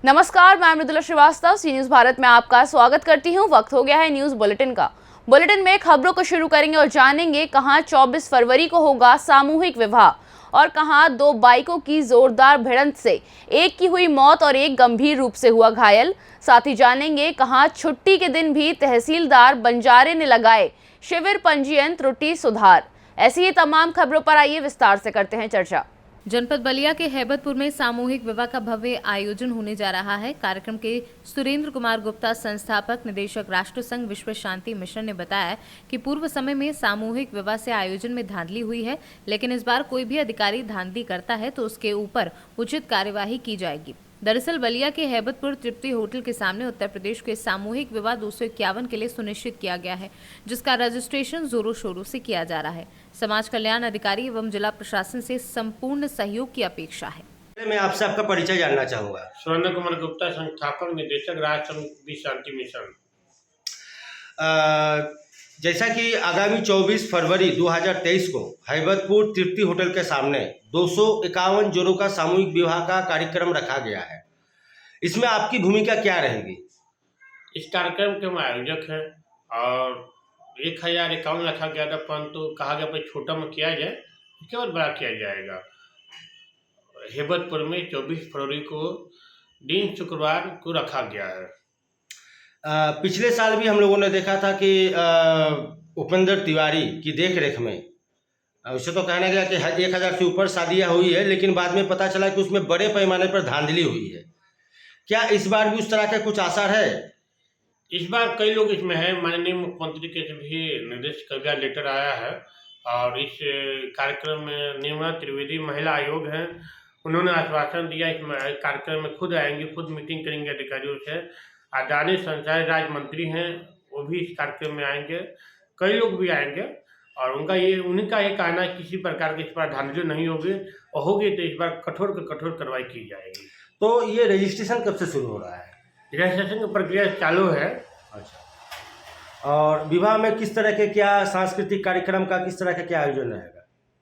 नमस्कार, मैं मृदुला श्रीवास्तव सी न्यूज भारत में आपका स्वागत करती हूं। वक्त हो गया है न्यूज बुलेटिन का। बुलेटिन में खबरों को शुरू करेंगे और जानेंगे कहां 24 फरवरी को होगा सामूहिक विवाह और कहां दो बाइकों की जोरदार भिड़ंत से एक की हुई मौत और एक गंभीर रूप से हुआ घायल। साथ ही जानेंगे कहां छुट्टी के दिन भी तहसीलदार बंजारे ने लगाए शिविर पंजीयन त्रुटि सुधार। ऐसी ही तमाम खबरों पर आइए विस्तार से करते हैं चर्चा। जनपद बलिया के हैबतपुर में सामूहिक विवाह का भव्य आयोजन होने जा रहा है। कार्यक्रम के सुरेंद्र कुमार गुप्ता, संस्थापक निदेशक राष्ट्र संघ विश्व शांति मिशन, ने बताया कि पूर्व समय में सामूहिक विवाह से आयोजन में धांधली हुई है, लेकिन इस बार कोई भी अधिकारी धांधली करता है तो उसके ऊपर उचित कार्यवाही की जाएगी। दरअसल बलिया के हैबतपुर तृप्ति होटल के सामने उत्तर प्रदेश के सामूहिक विवाह 251 के लिए सुनिश्चित किया गया है, जिसका रजिस्ट्रेशन जोरों शोरों से किया जा रहा है। समाज कल्याण अधिकारी एवं जिला प्रशासन से संपूर्ण सहयोग की अपेक्षा है। मैं आपसे आपका परिचय जानना चाहूँगा। सुरेंद्र कुमार गुप्ता, संस्थापक निदेशक राष्ट्र संघ विश्व शांति मिशन। जैसा कि आगामी 24 फरवरी 2023 को हैबतपुर तृप्ति होटल के सामने 251 जोड़ों का सामूहिक विवाह का कार्यक्रम रखा गया है, इसमें आपकी भूमिका क्या रहेगी? इस कार्यक्रम के हम आयोजक हैं और 1051 रखा गया था, परंतु कहा गया भाई छोटा में किया जाए, उसके बाद बड़ा किया जाएगा। हैबतपुर में 24 फरवरी को दिन शुक्रवार को रखा गया है। पिछले साल भी हम लोगों ने देखा था कि उपेंद्र तिवारी की देख रेख में उसे तो कहना गया कि 1000 से ऊपर शादियाँ हुई है, लेकिन बाद में पता चला कि उसमें बड़े पैमाने पर धांधली हुई है। क्या इस बार भी उस तरह के कुछ आसार है? इस बार कई लोग इसमें हैं। माननीय मुख्यमंत्री के भी निर्देश का लेटर आया है और इस कार्यक्रम में निर्मला त्रिवेदी महिला आयोग हैं, उन्होंने आश्वासन दिया इस कार्यक्रम में खुद आएंगे, खुद मीटिंग करेंगे अधिकारियों से। आदानी संचार राज्य मंत्री हैं, वो भी इस कार्यक्रम में आएंगे, कई लोग भी आएंगे और उन्हीं का ये कहना है किसी प्रकार की इस बार धांधली नहीं होगी और होगी तो इस बार कठोर से कठोर कार्रवाई की जाएगी। तो ये रजिस्ट्रेशन कब से शुरू हो रहा है? रजिस्ट्रेशन की प्रक्रिया चालू है। अच्छा, और विवाह में किस तरह के क्या सांस्कृतिक कार्यक्रम का किस तरह का क्या आयोजन रहेगा?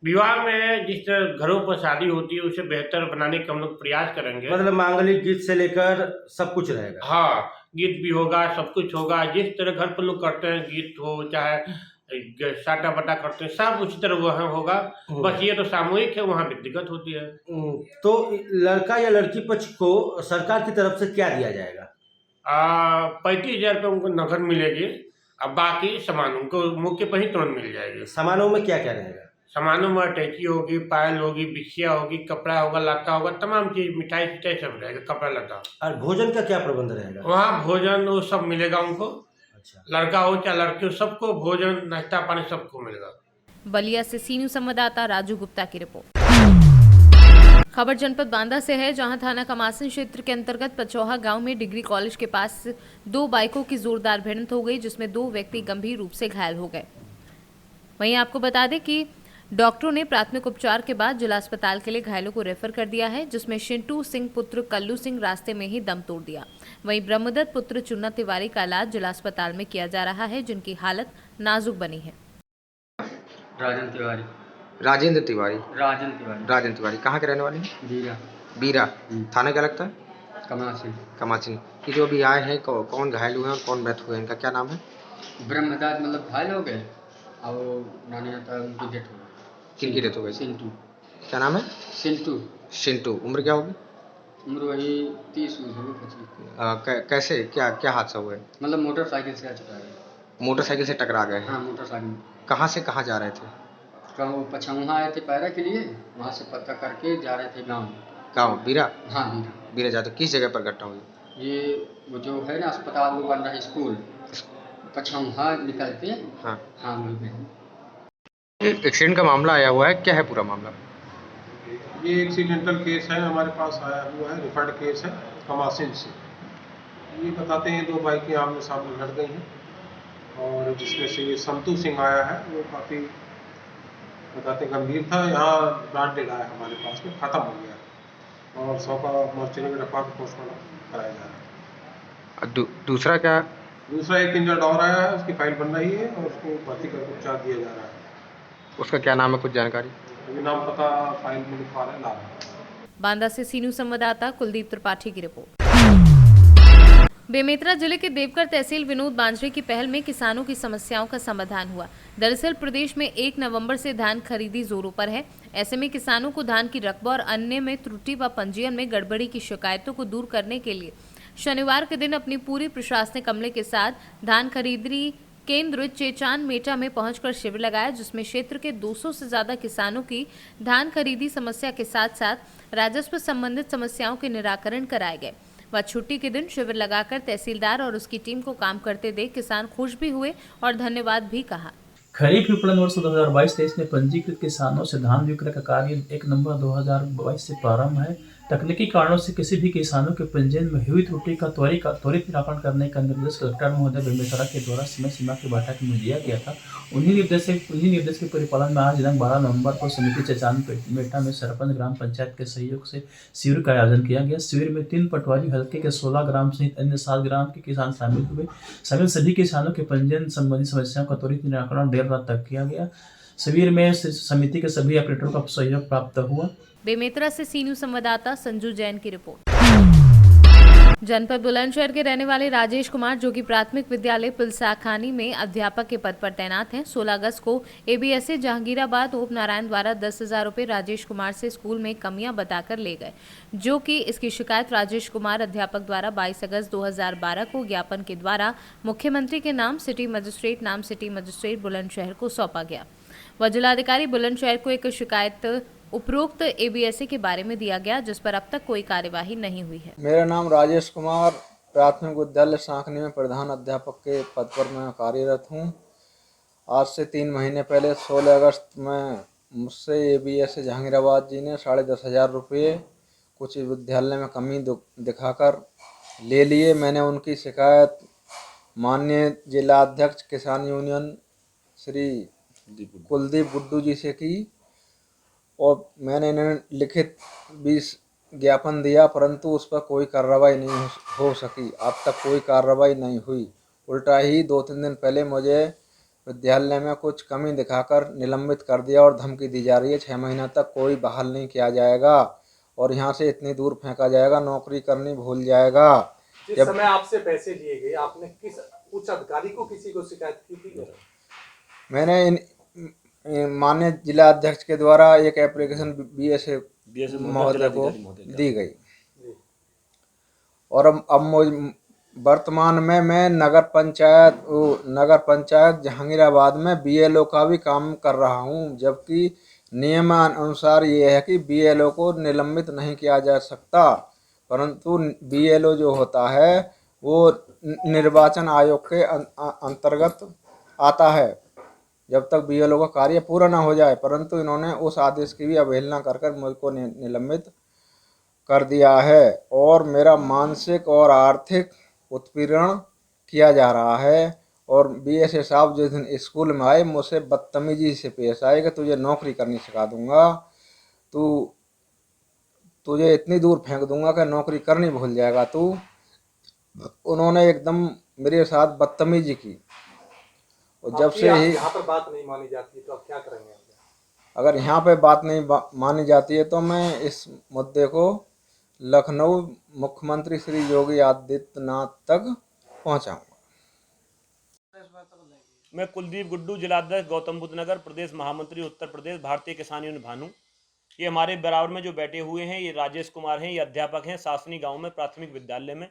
विवाह में जिस तरह घरों पर शादी होती है उसे बेहतर बनाने का हम लोग प्रयास करेंगे। मतलब मांगलिक गीत से लेकर सब कुछ रहेगा? हाँ, गीत भी होगा, सब कुछ होगा। जिस तरह घर पर लोग करते हैं, गीत हो चाहे साटा बटा करते हैं, सब उसी तरह वहाँ होगा। बस ये तो सामूहिक है, वहाँ व्यक्तिगत होती है। तो लड़का या लड़की पक्ष को सरकार की तरफ से क्या दिया जाएगा? 35,000 रुपये उनको नगद मिलेगी, अब बाकी सामान उनको मौके पर ही तुरंत मिल जाएगी। सामानों में क्या क्या रहेगा? सामानों में अटैची होगी, पायल होगी, बिछिया होगी, कपड़ा होगा, लता होगा, तमाम चीज, मिठाई सिठाई सब रहेगा, कपड़ा लता। और भोजन का क्या प्रबंध रहेगा? वहाँ भोजन वो सब मिलेगा उनको। अच्छा, लड़का हो चाहे लड़की हो, सबको भोजन नाश्ता पानी सबको मिलेगा। बलिया से सी न्यूज संवाददाता राजू गुप्ता की रिपोर्ट। खबर जनपद बांदा से है, जहां थाना कमासिन क्षेत्र के अंतर्गत पचौहा गांव में डिग्री कॉलेज के पास दो बाइकों की जोरदार भिड़ंत हो गई, जिसमें दो व्यक्ति गंभीर रूप से घायल हो गए। वहीं आपको बता दें कि डॉक्टरों ने प्राथमिक उपचार के बाद जिला अस्पताल के लिए घायलों को रेफर कर दिया है, जिसमें शिंटू सिंह पुत्र कल्लू सिंह रास्ते में ही दम तोड़ दिया। वहीं ब्रह्मदत्त पुत्र चुन्ना तिवारी का इलाज जिला अस्पताल में किया जा रहा है, जिनकी हालत नाजुक बनी है। राजेंद्र तिवारी कहाँ के रहने वाले हैं? बीरा थाना क्या लगता है? कमासिन। ये जो अभी आए हैं कौन घायल हुए हैं और कौन मृत हुए हैं, इनका क्या नाम है? ब्रह्मदत्त मतलब घायल हो गए और नानी उनकी डेथ हो गई। किनकी डेथ हो गई? सिंटू। क्या नाम है? सिंटू। उम्र क्या होगी? उम्र वही 30 होगी। कैसे क्या हादसा हुआ है? मतलब मोटरसाइकिल से टकरा गए। मोटरसाइकिल से टकरा गए? हाँ, मोटरसाइकिल। कहाँ से कहाँ जा रहे थे? वो पछौहा आए थे पैरा के लिए, वहाँ से पता करके जा रहे थे गाँव बीरा? हाँ, बीरा जाते किस जगह पर घटना हुई? ये वो जो है ना अस्पताल वो बन रहा है स्कूल, पछौहा निकलते। हाँ, वहीं पे। एक्सीडेंट का मामला आया हुआ है, क्या है पूरा मामला? ये एक्सीडेंटल केस है, हमारे पास आया हुआ है, रिफर्ड केस है कमासिन से। ये बताते हैं दो बाइकें आमने सामने लड़ गई हैं और जिसमें से ये संतू सिंह आया है, वो काफ़ी बताते गंभीर था। यहाँ ब्लड डेड आया हमारे पास में, ख़त्म हो गया और 100 का मोर्चरी में रखवा के पोस्टमार्टम कराया जा रहा है। दूसरा क्या? दूसरा एक इंजर्ड और आया है, उसकी फाइल बन रही है और उसको भर्ती करके उपचार दिया जा रहा है। उसका क्या नाम है, कुछ जानकारी? अभी नाम पता फाइल में लिखवा रहे हैं। बांदा से सी न्यूज संवाददाता कुलदीप त्रिपाठी की रिपोर्ट। बेमेतरा जिले के देवकर तहसील विनोद बांजरे की पहल में किसानों की समस्याओं का समाधान हुआ। दरअसल प्रदेश में 1 नवंबर से धान खरीदी जोरों पर है। ऐसे में किसानों को धान की रकबा और अन्य में त्रुटि व पंजीयन में गड़बड़ी की शिकायतों को दूर करने के लिए शनिवार के दिन अपनी पूरी प्रशासनिक अमले के साथ धान खरीदी केंद्र चेचान मेटा में पहुंचकर शिविर लगाया, जिसमें क्षेत्र के 200 से ज्यादा किसानों की धान खरीदी समस्या के साथ साथ राजस्व संबंधित समस्याओं के निराकरण कराए गए। वह छुट्टी के दिन शिविर लगाकर तहसीलदार और उसकी टीम को काम करते देख किसान खुश भी हुए और धन्यवाद भी कहा। खरीफ विपणन वर्ष 2022-23 में पंजीकृत किसानों से धान विक्रय का कार्य 1 नवंबर 2022 से प्रारंभ है। तकनीकी कारणों से किसी भी किसानों के पंजीयन में हुई त्रुटि का त्वरित निराकरण करने का निर्देश कलेक्टर महोदय बेमेतरा के द्वारा समय सीमा की बैठक में दिया गया था। उन्हीं निर्देश के परिपालन में आज दिनांक 12 नवंबर को समिति चेचान मेटा में सरपंच ग्राम पंचायत के सहयोग से शिविर का आयोजन किया गया। शिविर में 3 पटवारी हल्के के 16 ग्राम सहित अन्य 7 ग्राम के किसान शामिल हुए। सभी किसानों के पंजीयन संबंधी समस्याओं का त्वरित निराकरण देर रात तक किया गया। शिविर में समिति के सभी ऑपरेटरों का सहयोग प्राप्त हुआ। बेमेतरा से सी न्यूज संवाददाता संजू जैन की रिपोर्ट। जनपद बुलंदशहर के रहने वाले राजेश कुमार, जो कि प्राथमिक विद्यालय पिलसाखानी में अध्यापक के पद पर तैनात हैं, 16 अगस्त को एबीएसए जहांगीराबाद उप नारायण द्वारा 10,000 रुपये राजेश कुमार से स्कूल में कमियां बताकर ले गए, जो कि इसकी शिकायत राजेश कुमार अध्यापक द्वारा 22 अगस्त 2012 को ज्ञापन के द्वारा मुख्यमंत्री के नाम सिटी मजिस्ट्रेट बुलंदशहर को सौंपा गया। वह जिलाधिकारी बुलंदशहर को एक शिकायत उपरोक्त एबीएसए के बारे में दिया गया, जिस पर अब तक कोई कार्यवाही नहीं हुई है। मेरा नाम राजेश कुमार, प्राथमिक विद्यालय सांकनी में प्रधान अध्यापक के पद पर मैं कार्यरत हूँ। आज से 3 महीने पहले 16 अगस्त में मुझसे एबीएसए जहांगीराबाद जी ने 10,500 रुपये कुछ विद्यालय में कमी दिखाकर ले लिए। मैंने उनकी शिकायत माननीय जिला अध्यक्ष किसान यूनियन श्री कुलदीप गुड्डू जी से की और मैंने इन्हें लिखित भी ज्ञापन दिया, परंतु उस पर कोई कार्रवाई नहीं हो सकी। अब तक कोई कार्रवाई नहीं हुई। उल्टा ही 2-3 दिन पहले मुझे विद्यालय में कुछ कमी दिखाकर निलंबित कर दिया और धमकी दी जा रही है 6 महीना तक कोई बहाल नहीं किया जाएगा और यहाँ से इतनी दूर फेंका जाएगा, नौकरी करनी भूल जाएगा। जिस समय आपसे पैसे लिए गए, आपने किस उच्च अधिकारी को किसी को शिकायत की थी? मैंने माननीय जिला अध्यक्ष के द्वारा एक एप्लीकेशन बीएसए महोदय को दी गई और अब वर्तमान में मैं नगर पंचायत जहांगीराबाद में बीएलओ का भी काम कर रहा हूं, जबकि नियमानुसार ये है कि बीएलओ को निलंबित नहीं किया जा सकता, परंतु बीएलओ जो होता है वो निर्वाचन आयोग के अंतर्गत आता है जब तक बीएलओ का कार्य पूरा ना हो जाए। परंतु इन्होंने उस आदेश की भी अवहेलना कर मुझको निलंबित कर दिया है और मेरा मानसिक और आर्थिक उत्पीड़न किया जा रहा है। और बीएसए साहब जिस दिन स्कूल में आए मुझसे बदतमीजी से पेश आए कि तुझे नौकरी करनी सिखा दूंगा, तुझे इतनी दूर फेंक दूंगा कि नौकरी करनी भूल जाएगा तू। उन्होंने एकदम मेरे साथ बदतमीजी की और जब से ही यहाँ पर बात नहीं मानी जाती है तो आप क्या करेंगे? अगर यहाँ पे बात नहीं मानी जाती है तो मैं इस मुद्दे को लखनऊ मुख्यमंत्री श्री योगी आदित्यनाथ तक पहुँचाऊँगा। मैं कुलदीप गुड्डू, जिलाध्यक्ष गौतम बुद्ध नगर, प्रदेश महामंत्री उत्तर प्रदेश, भारतीय किसान यूनियन भानु। ये हमारे बराबर में जो बैठे हुए हैं ये राजेश कुमार हैं, ये अध्यापक हैं सासनी गांव में प्राथमिक विद्यालय में।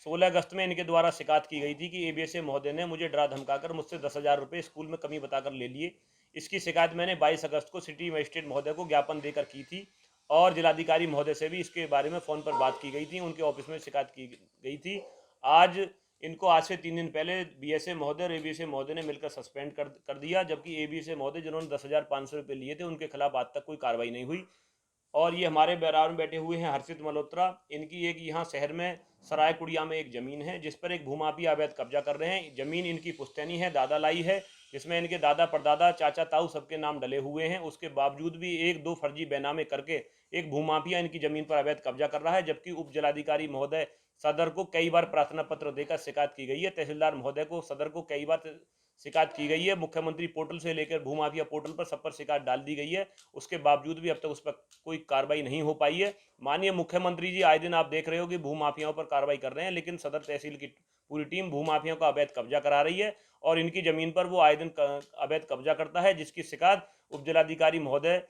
16 अगस्त में इनके द्वारा शिकायत की गई थी कि एबीएसए महोदय ने मुझे डरा धमकाकर मुझसे 10,000 रुपये स्कूल में कमी बताकर ले लिए। इसकी शिकायत मैंने 22 अगस्त को सिटी मजिस्ट्रेट महोदय को ज्ञापन देकर की थी और जिलाधिकारी महोदय से भी इसके बारे में फ़ोन पर बात की गई थी, उनके ऑफिस में शिकायत की गई थी। आज से 3 दिन पहले बीएसए महोदय और एबीएसए महोदय ने मिलकर सस्पेंड कर दिया, जबकि एबीएसए महोदय जिन्होंने 10,500 रुपये लिए थे उनके खिलाफ आज तक कोई कार्रवाई नहीं हुई। और ये हमारे बराबर में बैठे हुए हैं हर्षित मल्होत्रा, इनकी एक यहाँ शहर में सराय कुड़िया में एक ज़मीन है जिस पर एक भूमाफिया अवैध कब्जा कर रहे हैं। ज़मीन इनकी पुश्तैनी है, दादा लाई है, जिसमें इनके दादा परदादा चाचा ताऊ सबके नाम डले हुए हैं। उसके बावजूद भी 1-2 फर्जी बैनामे करके एक भूमाफिया इनकी ज़मीन पर अवैध कब्जा कर रहा है, जबकि उप जिलाधिकारी महोदय सदर को कई बार प्रार्थना पत्र देकर शिकायत की गई है। तहसीलदार महोदय को सदर को कई बार शिकायत की गई है। मुख्यमंत्री पोर्टल से लेकर भूमाफिया पोर्टल पर सब पर शिकायत डाल दी गई है। उसके बावजूद भी अब तक उस पर कोई कार्रवाई नहीं हो पाई है। माननीय मुख्यमंत्री जी आए दिन आप देख रहे हो कि भूमाफियाओं पर कार्रवाई कर रहे हैं, लेकिन सदर तहसील की पूरी टीम भूमाफियाओं का अवैध कब्जा करा रही है और इनकी जमीन पर वो आए दिन अवैध कब्जा करता है, जिसकी शिकायत उपजिलाधिकारी महोदय,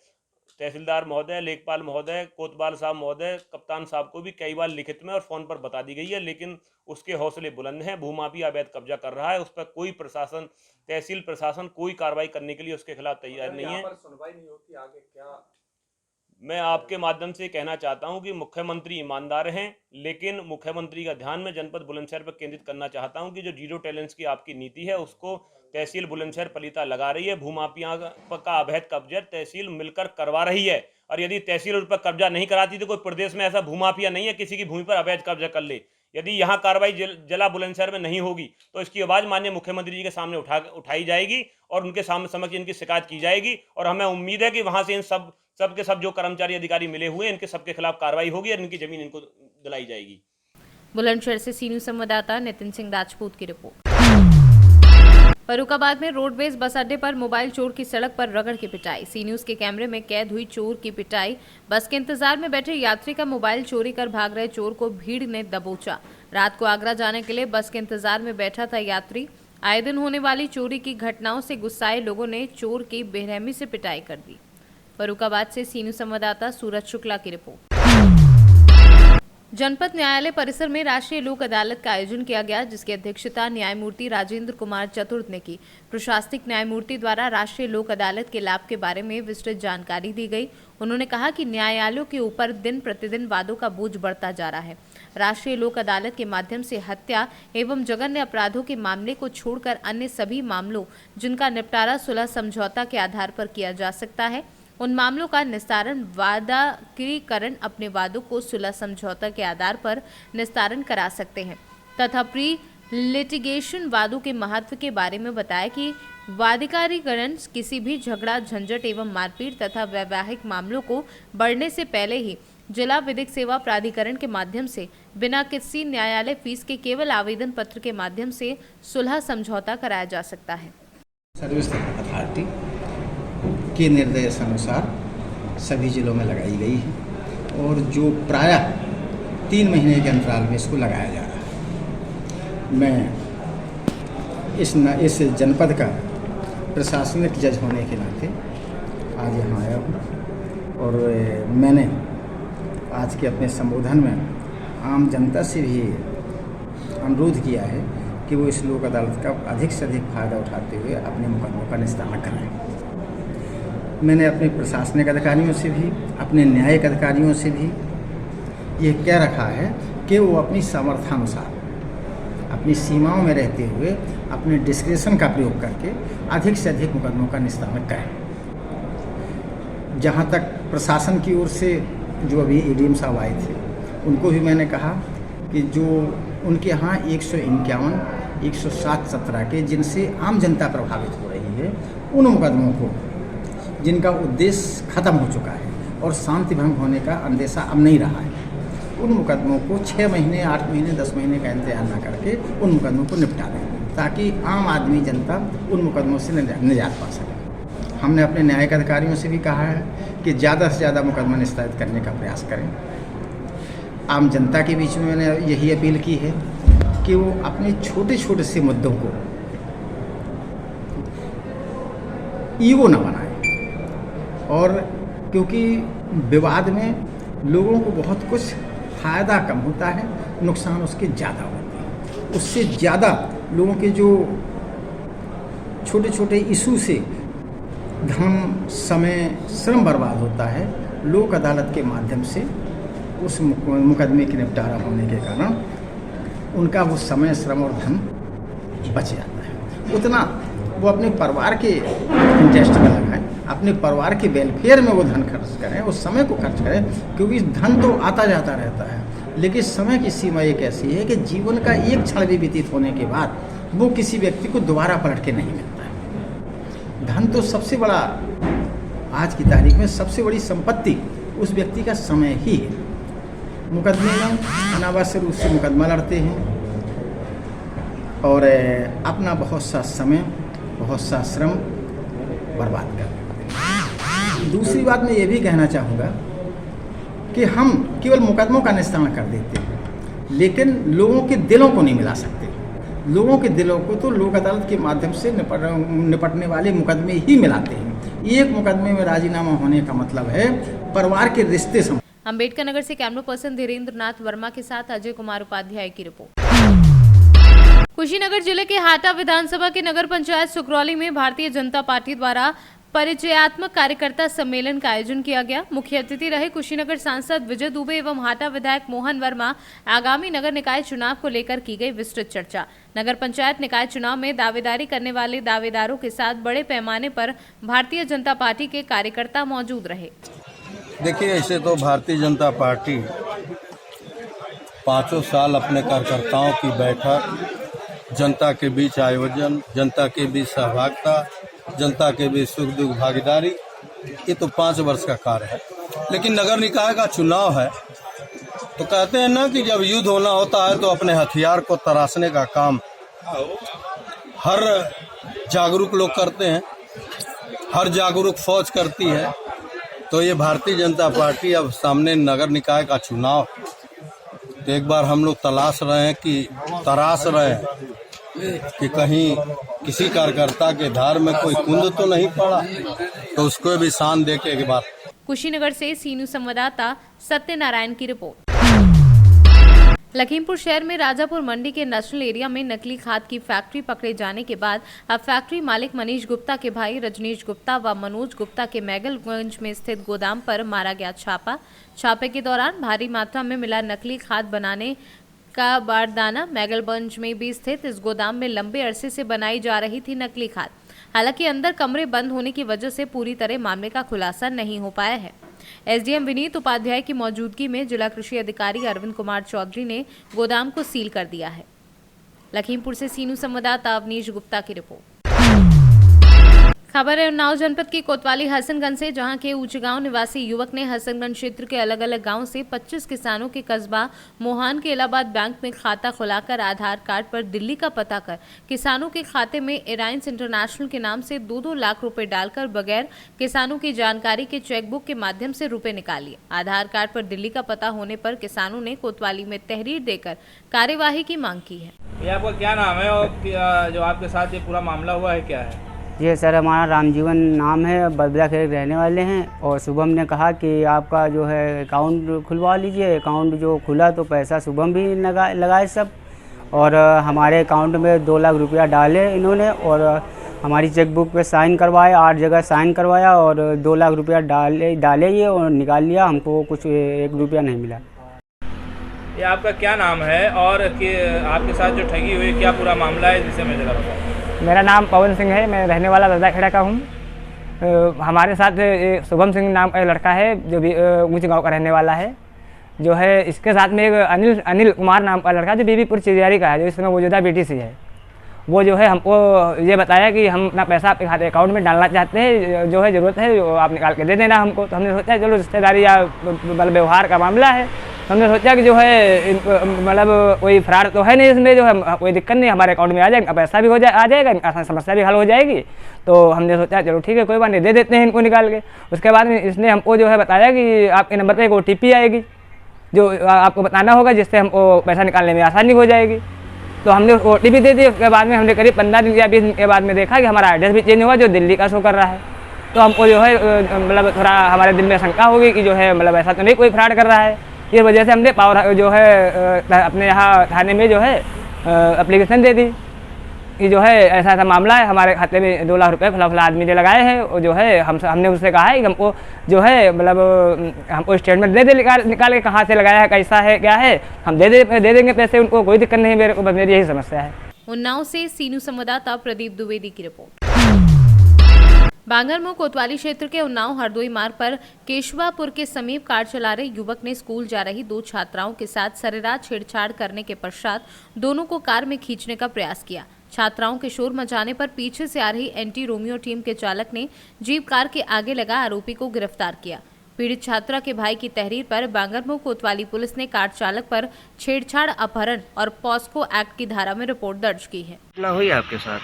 तहसीलदार महोदय, लेखपाल महोदय, कोतवाल साहब महोदय, कप्तान साहब को भी कई बार लिखित में और फोन पर बता दी गई है, लेकिन उसके हौसले बुलंद हैं। भूमाफिया अवैध कब्जा कर रहा है, उस पर कोई प्रशासन, तहसील प्रशासन कोई कार्रवाई करने के लिए उसके खिलाफ तैयार नहीं है। सुनवाई नहीं होती, आगे क्या? मैं आपके माध्यम से कहना चाहता हूं कि मुख्यमंत्री ईमानदार हैं, लेकिन मुख्यमंत्री का ध्यान मैं जनपद बुलंदशहर पर केंद्रित करना चाहता हूं कि जो जीरो टॉलरेंस की आपकी नीति है उसको तहसील बुलंदशहर पलीता लगा रही है। भूमाफिया का अवैध कब्जा तहसील मिलकर करवा रही है, और यदि तहसील उस पर कब्जा नहीं कराती तो कोई प्रदेश में ऐसा भूमाफिया नहीं है किसी की भूमि पर अवैध कब्जा कर ले। यदि यहाँ कार्रवाई जिला बुलंदशहर में नहीं होगी तो इसकी आवाज़ माननीय मुख्यमंत्री जी के सामने उठाई जाएगी और उनके सामने समक्ष इनकी शिकायत की जाएगी, और हमें उम्मीद है कि वहाँ से इन सब के सब जो कर्मचारी अधिकारी मिले हुए हैं इनके सबके खिलाफ कार्रवाई होगी और इनकी जमीन इनको दिलाई जाएगी। बुलंदशहर से सी न्यूज़ संवाददाता नितिन सिंह राजपूत की रिपोर्ट। फर्रुखाबाद में रोडवेज बस अड्डे पर मोबाइल चोर की सड़क पर रगड़ की पिटाई। सी न्यूज़ के कैमरे में कैद हुई चोर की पिटाई। बस के इंतजार में बैठे यात्री का मोबाइल चोरी कर भाग रहे चोर को भीड़ ने दबोचा। रात को आगरा जाने के लिए बस के इंतजार में बैठा था यात्री। आए दिन होने वाली चोरी की घटनाओं से गुस्साए लोगों ने चोर की बेरहमी से पिटाई कर दी। फर्रुखाबाद से सी न्यूज़ संवाददाता सूरज शुक्ला की रिपोर्ट। जनपद न्यायालय परिसर में राष्ट्रीय लोक अदालत का आयोजन किया गया, जिसकी अध्यक्षता न्यायमूर्ति राजेंद्र कुमार चतुर्थ ने की। प्रशासनिक न्यायमूर्ति द्वारा राष्ट्रीय लोक अदालत के लाभ के बारे में विस्तृत जानकारी दी गई। उन्होंने कहा कि न्यायालयों के ऊपर दिन प्रतिदिन वादों का बोझ बढ़ता जा रहा है। राष्ट्रीय लोक अदालत के माध्यम से हत्या एवं जघन्य अपराधों के मामले को छोड़कर अन्य सभी मामलों जिनका निपटारा सुलह समझौता के आधार पर किया जा सकता है, उन मामलों का निस्तारण वादाकीकरण अपने वादों को सुलह समझौता के आधार पर निस्तारण करा सकते हैं तथा प्री लिटिगेशन वादों के महत्व के बारे में बताया कि वादाकीकरण किसी भी झगड़ा, झंझट एवं मारपीट तथा वैवाहिक मामलों को बढ़ने से पहले ही जिला विधिक सेवा प्राधिकरण के माध्यम से बिना किसी न्यायालय फीस के केवल आवेदन पत्र के माध्यम से सुलह समझौता कराया जा सकता है। सर्विस अथॉरिटी के निर्देशानुसार सभी जिलों में लगाई गई है और जो प्रायः 3 महीने के अंतराल में इसको लगाया जा रहा है। मैं इस जनपद का प्रशासनिक जज होने के नाते आज यहाँ आया हूँ और मैंने आज के अपने संबोधन में आम जनता से भी अनुरोध किया है कि वो इस लोक अदालत का अधिक से अधिक फायदा उठाते हुए अपने मुकदमों का निस्तारण कराएं। मैंने अपने प्रशासनिक अधिकारियों से भी, अपने न्यायिक अधिकारियों से भी ये कह रखा है कि वो अपनी सामर्थ्यानुसार, अपनी सीमाओं में रहते हुए अपने डिस्क्रिप्शन का प्रयोग करके अधिक से अधिक मुकदमों का निस्तारण करें। जहाँ तक प्रशासन की ओर से जो अभी एडीएम साहब आए थे उनको भी मैंने कहा कि जो उनके यहाँ 151, 107-17 के जिनसे आम जनता प्रभावित हो रही है उन मुकदमों को जिनका उद्देश्य खत्म हो चुका है और शांति भंग होने का अंदेशा अब नहीं रहा है, उन मुकदमों को 6 महीने, 8 महीने, 10 महीने का इंतजार न करके उन मुकदमों को निपटा दें ताकि आम आदमी जनता उन मुकदमों से निजात पा सके। हमने अपने न्यायिक अधिकारियों से भी कहा है कि ज़्यादा से ज़्यादा मुकदमा निस्तारित करने का प्रयास करें। आम जनता के बीच में मैंने यही अपील की है कि वो अपने छोटे छोटे से मुद्दों को ईगो न बनाए, और क्योंकि विवाद में लोगों को बहुत कुछ फ़ायदा कम होता है, नुकसान उसके ज़्यादा होते हैं। उससे ज़्यादा लोगों के जो छोटे छोटे इशू से धन, समय, श्रम बर्बाद होता है, लोक अदालत के माध्यम से उस मुकदमे के निपटारा होने के कारण उनका वो समय, श्रम और धन बच जाता है। उतना वो अपने परिवार के इंटरेस्ट में लगाएं, अपने परिवार के वेलफेयर में वो धन खर्च करें, उस समय को खर्च करें, क्योंकि धन तो आता जाता रहता है, लेकिन समय की सीमा एक ऐसी है कि जीवन का एक क्षण भी व्यतीत होने के बाद वो किसी व्यक्ति को दोबारा पलट के नहीं मिलता है। धन तो सबसे बड़ा, आज की तारीख में सबसे बड़ी संपत्ति उस व्यक्ति का समय ही है। मुकदमे में अनावश्यक रूप से मुकदमा लड़ते हैं और अपना बहुत सा समय बहुत सा श्रम बर्बाद कर। दूसरी बात मैं ये भी कहना चाहूँगा कि हम केवल मुकदमों का निस्तारण कर देते हैं, लेकिन लोगों के दिलों को नहीं मिला सकते। लोगों के दिलों को तो लोक अदालत के माध्यम से निपटने वाले मुकदमे ही मिलाते हैं। एक मुकदमे में राजीनामा होने का मतलब है परिवार के रिश्ते अम्बेडकर नगर से कैमरा पर्सन धीरेन्द्र नाथ वर्मा के साथ अजय कुमार उपाध्याय की रिपोर्ट। कुशीनगर जिले के हाटा विधानसभा के नगर पंचायत सुकरौली में भारतीय जनता पार्टी द्वारा परिचयात्मक कार्यकर्ता सम्मेलन का आयोजन किया गया। मुख्य अतिथि रहे कुशीनगर सांसद विजय दुबे एवं हाटा विधायक मोहन वर्मा। आगामी नगर निकाय चुनाव को लेकर की गई विस्तृत चर्चा। नगर पंचायत निकाय चुनाव में दावेदारी करने वाले दावेदारों के साथ बड़े पैमाने पर भारतीय जनता पार्टी के कार्यकर्ता मौजूद रहे। देखिए, ऐसे तो भारतीय जनता पार्टी 5 साल अपने कार्यकर्ताओं की बैठक, जनता के बीच आयोजन, जनता के बीच सहभागिता, जनता के बीच सुख दुख भागीदारी, ये तो 5 वर्ष का कार्य है। लेकिन नगर निकाय का चुनाव है तो कहते हैं ना कि जब युद्ध होना होता है तो अपने हथियार को तराशने का काम हर जागरूक लोग करते हैं, हर जागरूक फौज करती है। तो ये भारतीय जनता पार्टी अब सामने नगर निकाय का चुनाव, तो एक बार हम लोग तराश रहे हैं कि कहीं किसी कार्यकर्ता के धार में कोई कुंद तो नहीं पड़ा, तो उसको भी शान देके एक बार। कुशीनगर से सीनू संवाददाता सत्यनारायण की रिपोर्ट। लखीमपुर शहर में राजापुर मंडी के नेशनल एरिया में नकली खाद की फैक्ट्री पकड़े जाने के बाद अब फैक्ट्री मालिक मनीष गुप्ता के भाई रजनीश गुप्ता व मनोज गुप्ता के मैगलगंज में स्थित गोदाम पर मारा गया छापा। छापे के दौरान भारी मात्रा में मिला नकली खाद बनाने का बारदाना। मैगलगंज में भी स्थित इस गोदाम में लंबे अरसे से बनाई जा रही थी नकली खाद। हालांकि अंदर कमरे बंद होने की वजह से पूरी तरह मामले का खुलासा नहीं हो पाया है। एसडीएम विनीत उपाध्याय की मौजूदगी में जिला कृषि अधिकारी अरविंद कुमार चौधरी ने गोदाम को सील कर दिया है। लखीमपुर से सीनू संवाददाता अवनीश गुप्ता की रिपोर्ट। खबर है उन्नाव जनपद की कोतवाली हसनगंज से, जहां के ऊंचगांव निवासी युवक ने हसनगंज क्षेत्र के अलग अलग गांव से 25 किसानों के कस्बा मोहान के इलाहाबाद बैंक में खाता खुलाकर आधार कार्ड पर दिल्ली का पता कर किसानों के खाते में एराइंस इंटरनेशनल के नाम से 2-2 लाख रुपए डालकर बगैर किसानों की जानकारी के चेकबुक के माध्यम से रुपए निकालिए। आधार कार्ड पर दिल्ली का पता होने पर किसानों ने कोतवाली में तहरीर देकर कार्यवाही की मांग की है। ये आपका क्या नाम है और जो आपके साथ ये पूरा मामला हुआ है क्या है? जी सर, हमारा रामजीवन नाम है, बलबला खेल रहने वाले हैं। और शुभम ने कहा कि आपका जो है अकाउंट खुलवा लीजिए। अकाउंट जो खुला तो पैसा शुभम भी लगाए सब, और हमारे अकाउंट में 2 लाख रुपया डाले इन्होंने, और हमारी चेकबुक पे साइन करवाए, 8 जगह साइन करवाया और 2 लाख रुपया डाले ये और निकाल लिया। हमको कुछ 1 रुपया नहीं मिला। ये आपका क्या नाम है और कि आपके साथ जो ठगी हुई क्या पूरा मामला है, जिसे मैं जरा बताऊँ? मेरा नाम पवन सिंह है, मैं रहने वाला दरदाखेड़ा का हूँ। हमारे साथ शुभम सिंह नाम का लड़का है जो भी ऊँच गाँव का रहने वाला है, जो है इसके साथ में एक अनिल कुमार नाम का लड़का जो बीबीपुर चिड़ियारी का है, जो इसमें मौजूदा BTC है। वो जो है हमको ये बताया कि हम अपना पैसा आपके खाते अकाउंट में डालना चाहते हैं, जो है ज़रूरत है जो आप निकाल के दे देना हमको। तो हमने सोचा चलो रिश्तेदारी या मतलब व्यवहार का मामला है, हमने सोचा कि जो है मतलब कोई फ्रॉड तो है नहीं इसमें, जो है कोई दिक्कत नहीं, हमारे अकाउंट में आ जाएगा, पैसा भी आ जाएगा, समस्या भी हल हो जाएगी। तो हमने सोचा चलो ठीक है कोई बात नहीं, दे देते हैं इनको निकाल के। उसके बाद में इसने हमको जो है बताया कि आपके नंबर पर एक OTP आएगी जो आपको बताना होगा, जिससे हमको पैसा निकालने में आसानी हो जाएगी। तो हमने OTP दे दी। उसके बाद में हमने करीब 15 दिन या 20 दिन के बाद में देखा कि हमारा एड्रेस भी चेंज हुआ, जो दिल्ली का शो कर रहा है। तो हमको जो है मतलब थोड़ा हमारे दिल में शंका होगी कि जो है मतलब ऐसा तो नहीं कोई फ्रॉड कर रहा है। इस वजह से हमने पावर जो है अपने यहाँ थाने में जो है एप्लीकेशन दे दी कि जो है ऐसा ऐसा मामला है, हमारे खाते में 2 लाख रुपए फला आदमी ने लगाए हैं। और जो है हमने उससे कहा है कि हमको जो है मतलब हमको स्टेटमेंट दे दे निकाल के कहाँ से लगाया है, कैसा है, क्या है, हम दे देंगे पैसे उनको, कोई दिक्कत नहीं मेरे को, बस मेरी यही समस्या है। उन्नाव से सीनू संवाददाता प्रदीप द्विवेदी की रिपोर्ट। बांगरमो कोतवाली क्षेत्र के उन्नाव हरदोई मार्ग पर केशवापुर के समीप कार चला रहे युवक ने स्कूल जा रही 2 छात्राओं के साथ सरेराह छेड़छाड़ करने के पश्चात दोनों को कार में खींचने का प्रयास किया। छात्राओं के शोर मचाने पर पीछे से आ रही एंटी रोमियो टीम के चालक ने जीप कार के आगे लगा आरोपी को गिरफ्तार किया। पीड़ित छात्रा के भाई की तहरीर पर बांगरमऊ कोतवाली पुलिस ने कार चालक पर छेड़छाड़, अपहरण और पॉस्को एक्ट की धारा में रिपोर्ट दर्ज की है। घटना हुई आपके साथ?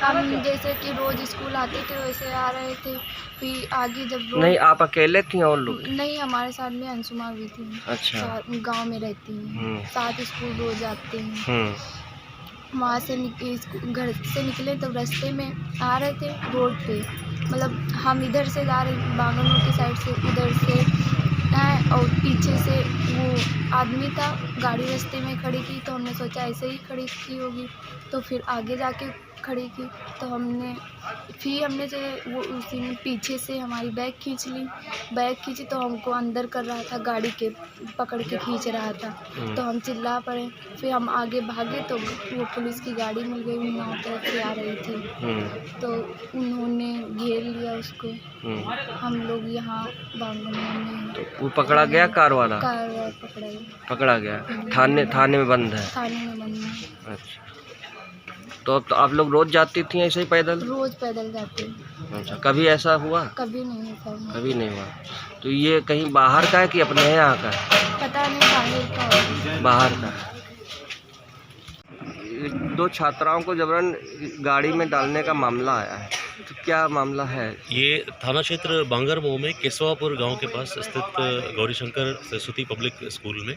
हम जैसे कि रोज स्कूल आते थे वैसे आ रहे थे, फिर आगे जब नहीं आप अकेले थी और लोग? नहीं, हमारे साथ में अंशुमा भी थी। अच्छा। गांव में रहती हैं, साथ स्कूल रोज आते हैं। वहाँ से घर से निकले तो रास्ते में आ रहे थे रोड पे, मतलब हम इधर से जा रहे बांगरमऊ की साइड से, उधर से आए और पीछे से वो आदमी था, गाड़ी रास्ते में खड़ी की तो हमने सोचा ऐसे ही खड़ी की होगी, तो फिर आगे जाके खड़ी की तो हमने जो वो उसी में पीछे से हमारी बैग खींची तो हमको अंदर कर रहा था, गाड़ी के पकड़ के खींच रहा था, तो हम चिल्ला पड़े। फिर हम आगे भागे तो वो पुलिस की गाड़ी मिल गई, वहाँ तरफ से आ रही थी, तो उन्होंने घेर लिया उसको। हम लोग यहाँ बांगरमऊ में। तो वो पकड़ा गया कार वाला? कार पकड़ा गया। थाने में बंद है? थाने में बंद है। अच्छा, तो आप लोग रोज जाती थी ऐसे ही पैदल? रोज पैदल जाते। अच्छा, कभी ऐसा हुआ? कभी नहीं ऐसा हुआ। कभी नहीं हुआ। तो ये कहीं बाहर का है कि अपने यहाँ का है? पता नहीं, बाहर का है। बाहर का। 2 छात्राओं को जबरन गाड़ी में डालने का मामला आया है, तो क्या मामला है? ये थाना क्षेत्र बांगरमऊ में केशवापुर गांव के पास स्थित गौरीशंकर सरस्वती पब्लिक स्कूल में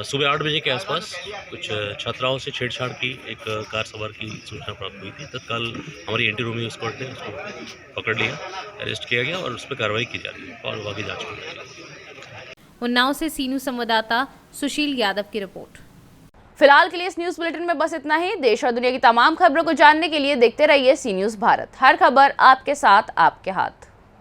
सुबह 8 बजे के आसपास कुछ छात्राओं से छेड़छाड़ की एक कार सवार की सूचना प्राप्त हुई थी। तत्काल हमारी एंटी रोमियो स्क्वाड ने उसको पकड़ लिया, अरेस्ट किया गया और उस पर कार्रवाई की जा रही है और बाकी जांच की जा रही है। उन्नाव से सीनू संवाददाता सुशील यादव की रिपोर्ट। फिलहाल के लिए इस न्यूज बुलेटिन में बस इतना ही। देश और दुनिया की तमाम खबरों को जानने के लिए देखते रहिए सी न्यूज़ भारत। हर खबर आपके साथ, आपके हाथ।